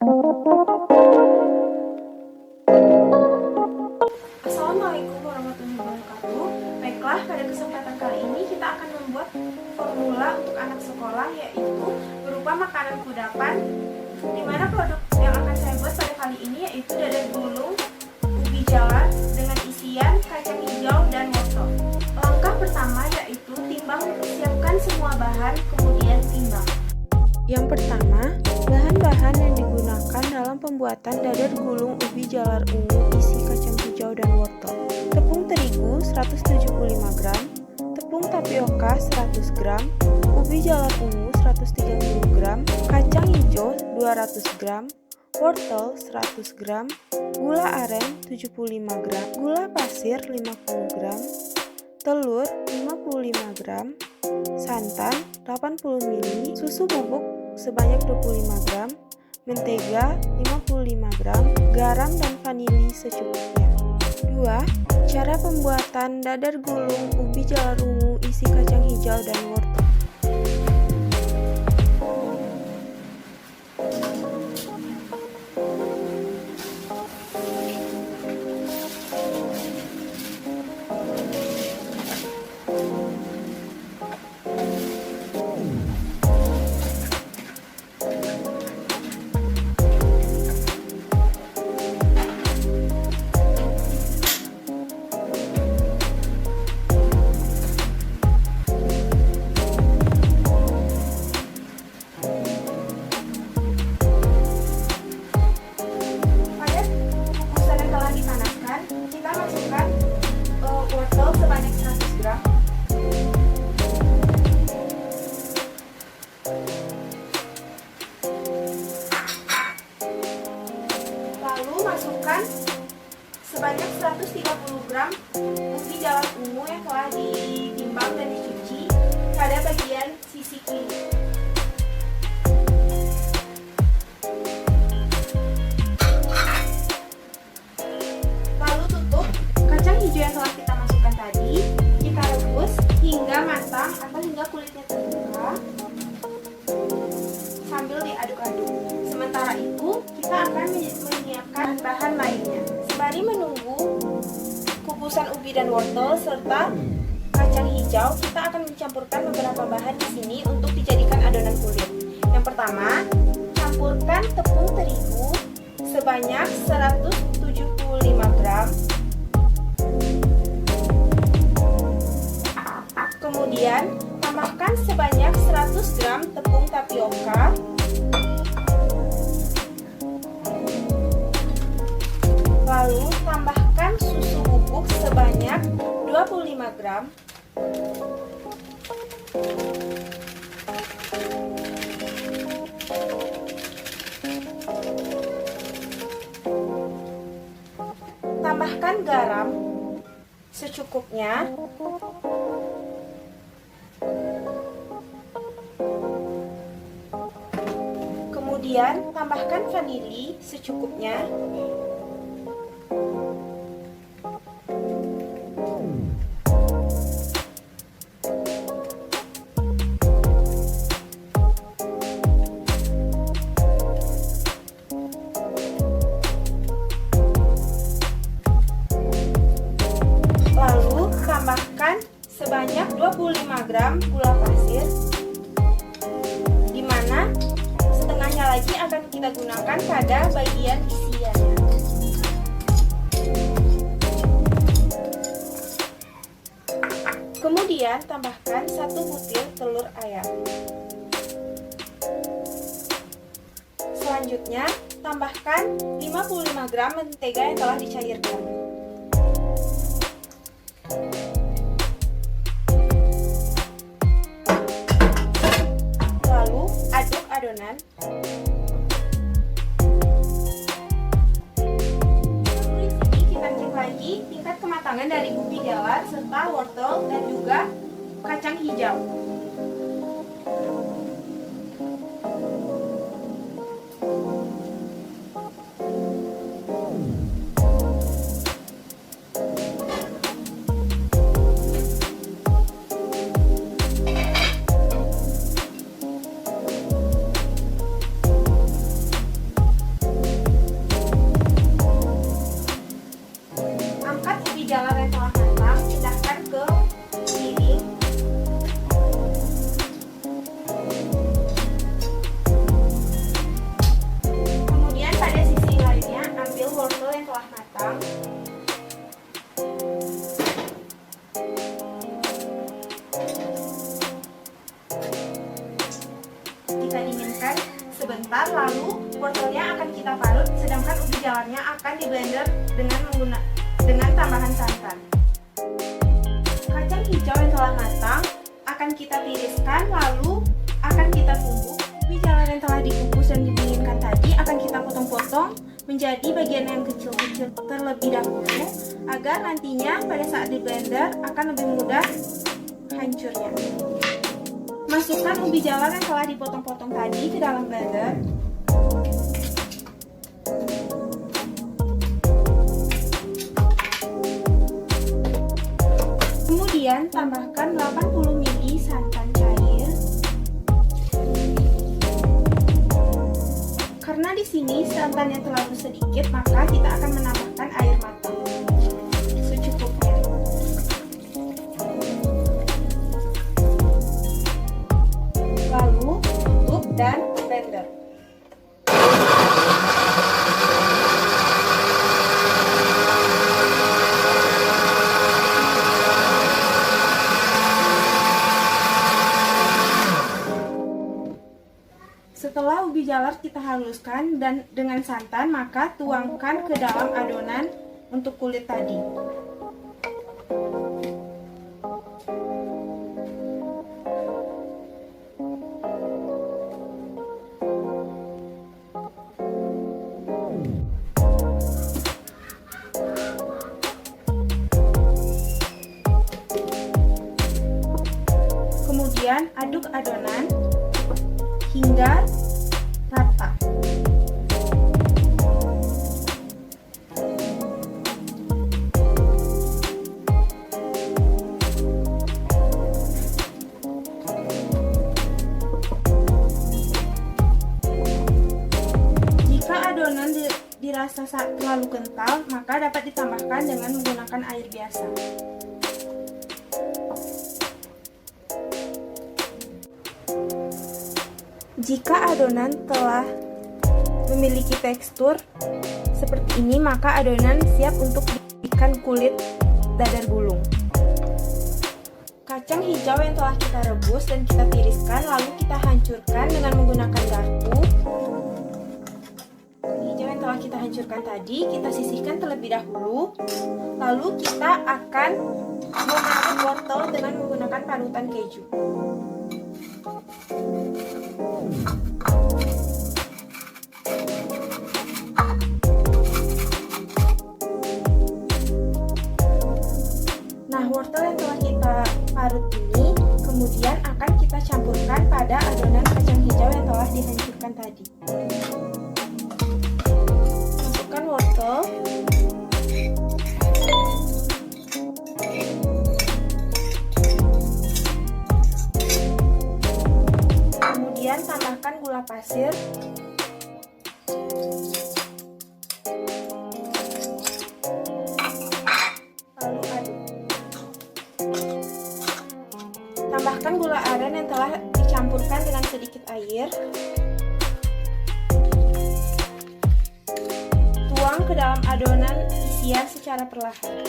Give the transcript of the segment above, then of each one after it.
Assalamualaikum warahmatullahi wabarakatuh. Baiklah, pada kesempatan kali ini kita akan membuat formula untuk anak sekolah, yaitu berupa makanan kudapan, di mana produk yang akan saya buat pada kali ini yaitu dadar gulung, ubi jalar dengan isian kacang hijau dan wortel. Langkah pertama yaitu timbang, siapkan semua bahan, kemudian timbang. Yang pertama, bahan-bahan yang digunakan dalam pembuatan dadar gulung ubi jalar ungu isi kacang hijau dan wortel. Tepung terigu 175 gram, tepung tapioka 100 gram, ubi jalar ungu 130 gram, kacang hijau 200 gram, wortel 100 gram, gula aren 75 gram, gula pasir 50 gram, telur 55 gram, santan 80 ml, susu bubuk sebanyak 25 gram, mentega 55 gram, garam dan vanili secukupnya. 2. Cara pembuatan dadar gulung ubi jalar ungu isi kacang hijau dan wortel. Wortel sebanyak 100 gram, lalu masukkan sebanyak 130 gram ubi jalar ungu yang telah ditimbang dan dicuci pada bagian sisi kiri. Lalu tutup. Kacang hijau yang telah kita masukkan tadi, kita rebus hingga matang atau hingga kulitnya terbuka sambil diaduk-aduk. Sementara itu, kita akan menyiapkan bahan lainnya. Sembari menunggu kukusan ubi dan wortel serta kacang hijau, kita akan mencampurkan beberapa bahan di sini untuk dijadikan adonan kulit. Yang pertama, campurkan tepung terigu sebanyak 175 gram. Kemudian, tambahkan sebanyak 100 gram tepung tapioka, lalu tambahkan susu bubuk sebanyak 25 gram, tambahkan garam secukupnya, kemudian tambahkan vanili secukupnya, lalu tambahkan sebanyak 25 gram gula pasir, di mana setengahnya lagi akan kita gunakan pada bagian isiannya. Kemudian tambahkan 1 butir telur ayam. Selanjutnya tambahkan 55 gram mentega yang telah dicairkan. Lalu aduk adonan. Lalu di sini kita cek lagi tingkat kematangan dari ubi jalar serta wortel dan juga kacang hijau. lalu wortelnya akan kita parut, sedangkan ubi jalarnya akan di blender dengan tambahan santan. Kacang hijau yang telah matang akan kita tiriskan, lalu akan kita tumbuk. Ubi jalar yang telah dikukus dan didinginkan tadi akan kita potong-potong menjadi bagian yang kecil-kecil terlebih dahulu, agar nantinya pada saat di blender akan lebih mudah hancurnya. Masukkan ubi jalar yang telah dipotong-potong tadi ke dalam blender. Kemudian tambahkan 80 ml santan cair. Karena di sini santannya terlalu sedikit, maka kita akan menambahkan air matang secukupnya. Lalu tutup dan blender. Setelah ubi jalar kita haluskan dan dengan santan, maka tuangkan ke dalam adonan untuk kulit tadi. Kemudian aduk adonan hingga rata. Jika adonan dirasa terlalu kental, maka dapat ditambahkan dengan menggunakan air biasa. Jika adonan telah memiliki tekstur seperti ini, maka adonan siap untuk dijadikan kulit dadar gulung. Kacang hijau yang telah kita rebus dan kita tiriskan, lalu kita hancurkan dengan menggunakan garpu. Hijau yang telah kita hancurkan tadi, kita sisihkan terlebih dahulu. Lalu kita akan memarut wortel dengan menggunakan parutan keju. Nah, wortel yang telah kita parut ini kemudian akan kita campurkan pada adonan kacang hijau yang telah dihancurkan tadi. Masukkan wortel. Kemudian tambahkan gula pasir. Lalu aduk. Tambahkan gula aren yang telah dicampurkan dengan sedikit air. Tuang ke dalam adonan isian secara perlahan.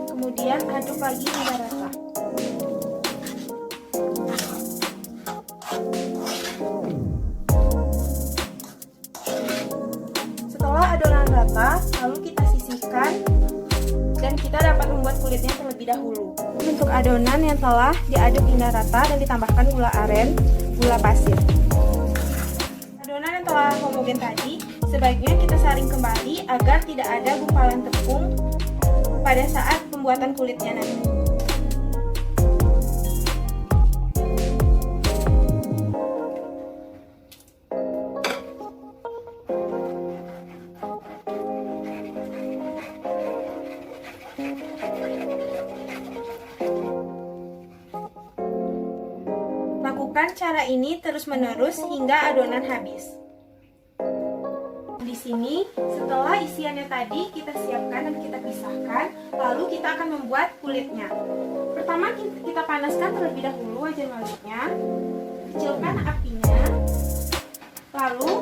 Kemudian aduk lagi hingga rata. Setelah adonan rata, lalu kita sisihkan dan kita dapat membuat kulitnya terlebih dahulu. Untuk adonan yang telah diaduk hingga rata dan ditambahkan gula aren, gula pasir. Adonan yang telah homogen tadi sebaiknya kita saring kembali agar tidak ada gumpalan tepung pada saat pembuatan kulitnya nanti. Lakukan cara ini terus-menerus hingga adonan habis. Di sini, setelah isiannya tadi kita siapkan dan kita pisahkan, lalu kita akan membuat kulitnya. Pertama kita panaskan terlebih dahulu wajan maliknya, kecilkan apinya, lalu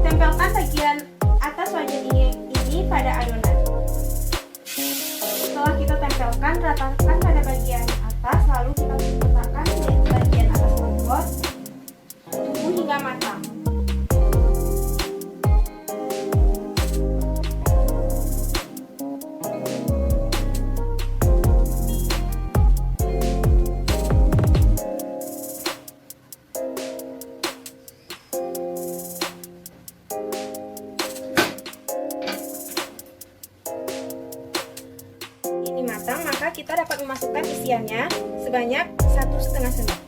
tempelkan bagian atas wajan ini didapatkan pada bagian atas, lalu kita letakkan di bagian atas kompor. Tunggu hingga matang. Ini matang, maka kita dapat memasukkan isiannya sebanyak 1,5 sendok.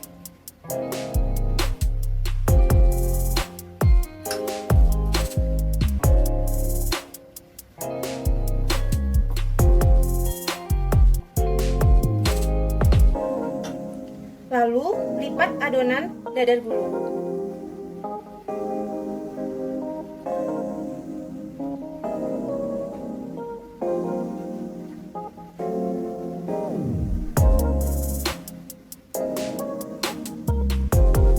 Lalu lipat adonan dadar gulung.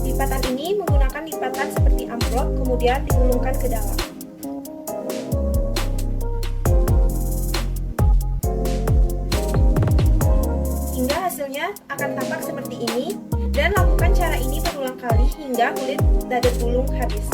Lipatan ini menggunakan lipatan seperti amplop, kemudian digulungkan ke dalam. Hingga hasilnya akan tampak seperti ini, dan lakukan cara ini berulang kali hingga kulit dadar gulung habis.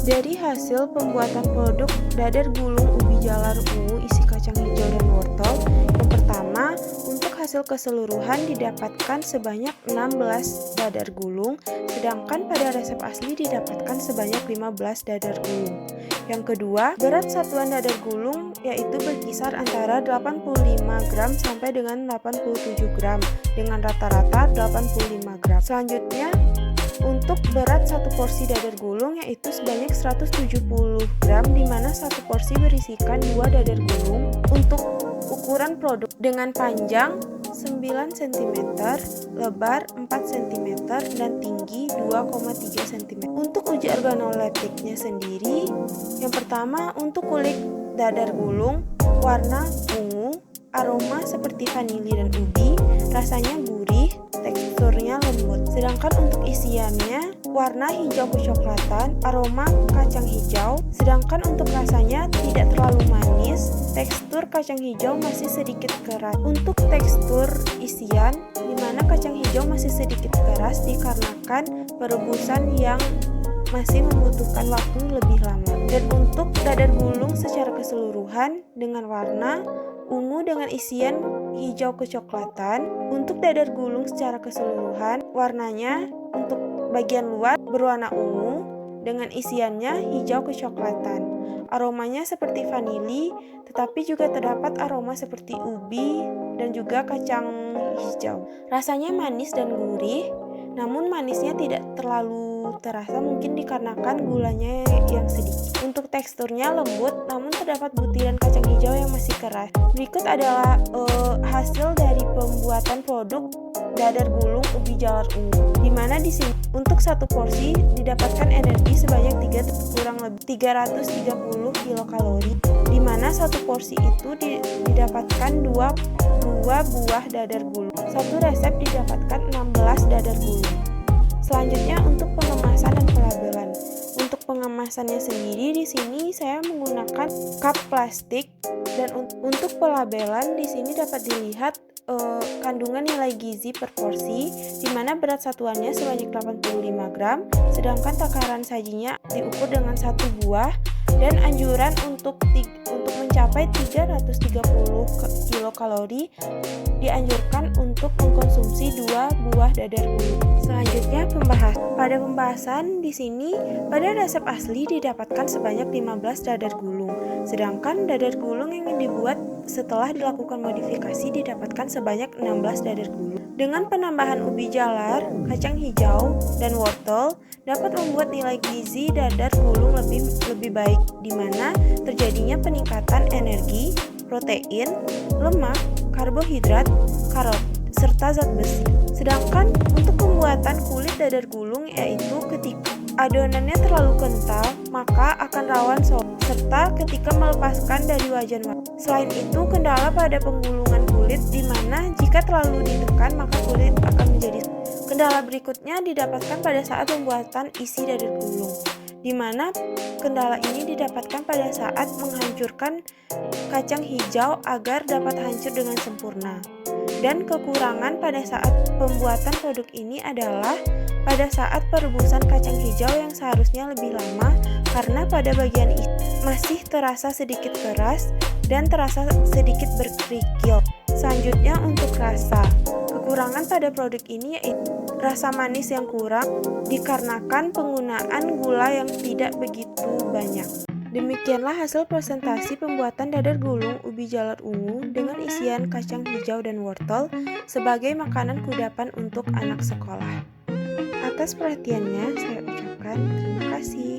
Dari hasil pembuatan produk dadar gulung ubi jalar ungu isi kacang hijau dan wortel, yang pertama, untuk hasil keseluruhan didapatkan sebanyak 16 dadar gulung, sedangkan pada resep asli didapatkan sebanyak 15 dadar gulung. Yang kedua, berat satuan dadar gulung yaitu berkisar antara 85 gram sampai dengan 87 gram, dengan rata-rata 85 gram. Selanjutnya, untuk berat satu porsi dadar gulung yaitu sebanyak 170 gram, di mana satu porsi berisikan 2 dadar gulung. Untuk ukuran produk dengan panjang 9 cm, lebar 4 cm, dan tinggi 2,3 cm. Untuk uji organoleptiknya sendiri, yang pertama untuk kulit dadar gulung, warna ungu, aroma seperti vanili dan ubi, rasanya gurih, teksturnya lembut. Sedangkan untuk isiannya, warna hijau kecoklatan, aroma kacang hijau. Sedangkan untuk rasanya tidak terlalu manis, tekstur kacang hijau masih sedikit keras. Untuk tekstur isian, di mana kacang hijau masih sedikit keras dikarenakan perebusan yang masih membutuhkan waktu lebih lama. Dan untuk dadar gulung secara keseluruhan dengan warna ungu dengan isian hijau kecoklatan. Untuk dadar gulung secara keseluruhan, warnanya untuk bagian luar berwarna ungu dengan isiannya hijau kecoklatan. Aromanya seperti vanili, tetapi juga terdapat aroma seperti ubi dan juga kacang hijau. Rasanya manis dan gurih, namun manisnya tidak terlalu terasa, mungkin dikarenakan gulanya yang sedikit. Untuk teksturnya lembut, namun terdapat butiran kacang hijau yang masih keras. Berikut adalah hasil dari pembuatan produk dadar gulung ubi jalar ungu, di mana di sini untuk satu porsi didapatkan energi sebanyak kurang lebih 330 kilokalori, di mana satu porsi itu didapatkan 2 buah dadar gulung. Satu resep didapatkan 16 dadar gulung. Selanjutnya untuk pengemasan dan pelabelan. Untuk pengemasannya sendiri di sini saya menggunakan cup plastik, dan untuk pelabelan di sini dapat dilihat kandungan nilai gizi per porsi, di mana berat satuannya sebanyak 85 gram, sedangkan takaran sajinya diukur dengan 1 buah, dan anjuran untuk mencapai 330 kilokalori dianjurkan untuk mengkonsumsi 2 buah dadar gulung. Selanjutnya pada pembahasan di sini, pada resep asli didapatkan sebanyak 15 dadar gulung, sedangkan dadar gulung yang dibuat setelah dilakukan modifikasi didapatkan sebanyak 16 dadar gulung. Dengan penambahan ubi jalar, kacang hijau, dan wortel dapat membuat nilai gizi dadar gulung lebih baik, di mana terjadinya peningkatan energi, protein, lemak, karbohidrat, karot, serta zat besi. Sedangkan untuk pembuatan kulit dadar gulung yaitu ketika adonannya terlalu kental, maka akan rawan sobek, serta ketika melepaskan dari wajan. Selain itu, kendala pada penggulungan kulit, di mana jika terlalu ditekan maka kulit akan menjadi. Kendala berikutnya didapatkan pada saat pembuatan isi dadar gulung, di mana kendala ini didapatkan pada saat menghancurkan kacang hijau agar dapat hancur dengan sempurna. Dan kekurangan pada saat pembuatan produk ini adalah pada saat perebusan kacang hijau yang seharusnya lebih lama karena pada bagian isi masih terasa sedikit keras dan terasa sedikit berkerikil. Selanjutnya untuk rasa. Kekurangan pada produk ini yaitu rasa manis yang kurang dikarenakan penggunaan gula yang tidak begitu banyak. Demikianlah hasil presentasi pembuatan dadar gulung ubi jalar ungu dengan isian kacang hijau dan wortel sebagai makanan kudapan untuk anak sekolah. Atas perhatiannya, saya ucapkan terima kasih.